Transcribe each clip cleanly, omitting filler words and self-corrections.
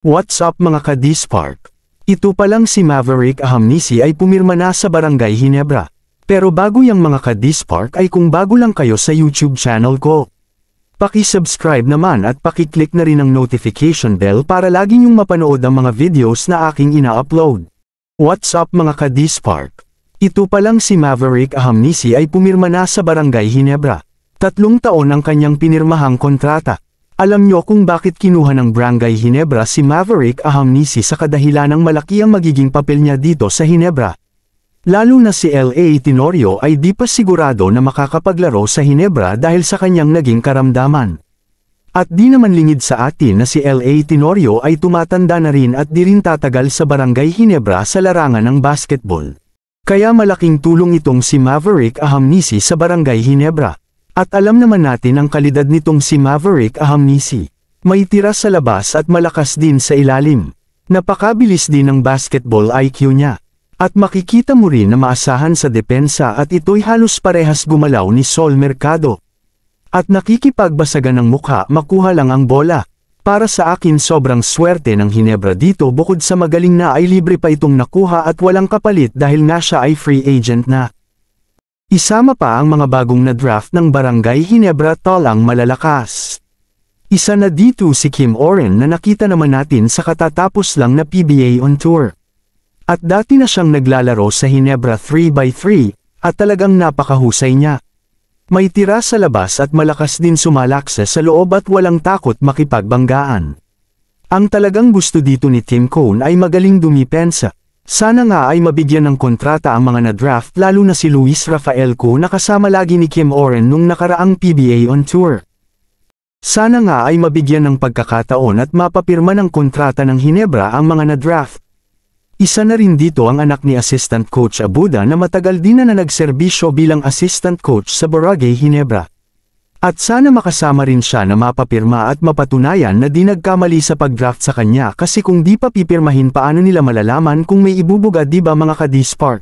What's up mga ka-D-Spark? Ito palang si Maverick Ahamnisi ay pumirma na sa Barangay Ginebra. Pero bago yang mga ka-D-Spark ay kung bago lang kayo sa YouTube channel ko, paki-subscribe naman at paki-click na rin ang notification bell para lagi niyong mapanood ang mga videos na aking ina-upload. What's up mga ka-D-Spark? Ito palang si Maverick Ahamnisi ay pumirma na sa Barangay Ginebra. 3 taon ang kanyang pinirmahang kontrata. Alam nyo kung bakit kinuha ng Barangay Ginebra si Maverick Ahamnisi sa kadahilanang malaki ang magiging papel niya dito sa Ginebra. Lalo na si L.A. Tenorio ay di pa sigurado na makakapaglaro sa Ginebra dahil sa kanyang naging karamdaman. At di naman lingid sa atin na si L.A. Tenorio ay tumatanda na rin at di rin tatagal sa Barangay Ginebra sa larangan ng basketball. Kaya malaking tulong itong si Maverick Ahamnisi sa Barangay Ginebra. At alam naman natin ang kalidad nitong si Maverick Ahamnisi. May tira sa labas at malakas din sa ilalim. Napakabilis din ng basketball IQ niya. At makikita mo rin na maasahan sa depensa at ito'y halos parehas gumalaw ni Sol Mercado. At nakikipagbasagan ng mukha makuha lang ang bola. Para sa akin sobrang swerte ng Ginebra dito bukod sa magaling na ay libre pa itong nakuha at walang kapalit dahil nga siya ay free agent na. Isama pa ang mga bagong na-draft ng Barangay Ginebra talang malalakas. Isa na dito si Kim Oren na nakita naman natin sa katatapos lang na PBA on Tour. At dati na siyang naglalaro sa Ginebra 3x3, at talagang napakahusay niya. May tira sa labas at malakas din sumalaksa sa loob at walang takot makipagbanggaan. Ang talagang gusto dito ni Tim Cone ay magaling dumipensa. Sana nga ay mabigyan ng kontrata ang mga na-draft lalo na si Luis Rafael Cu na kasama lagi ni Kim Oren nung nakaraang PBA on Tour. Sana nga ay mabigyan ng pagkakataon at mapapirma ng kontrata ng Ginebra ang mga na-draft. Isa na rin dito ang anak ni Assistant Coach Abuda na matagal din na nagserbisyo bilang Assistant Coach sa Barangay Ginebra. At sana makasama rin siya na mapapirma at mapatunayan na di nagkamali sa pag-draft sa kanya kasi kung di pa pipirmahin paano nila malalaman kung may ibubuga di ba mga ka-D-Spark?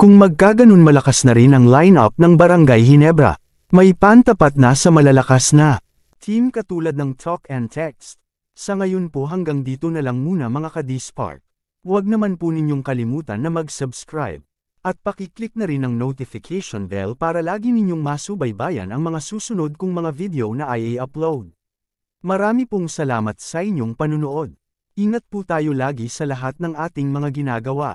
Kung magkaganon malakas na rin ang line-up ng Barangay Ginebra, may pantapat na sa malalakas na team katulad ng Talk and Text. Sa ngayon po hanggang dito na lang muna mga ka-D-Spark. Huwag naman po ninyong kalimutan na mag-subscribe. At paki-click na rin ang notification bell para lagi ninyong masubaybayan ang mga susunod kong mga video na i-upload. Marami pong salamat sa inyong panunood. Ingat po tayo lagi sa lahat ng ating mga ginagawa.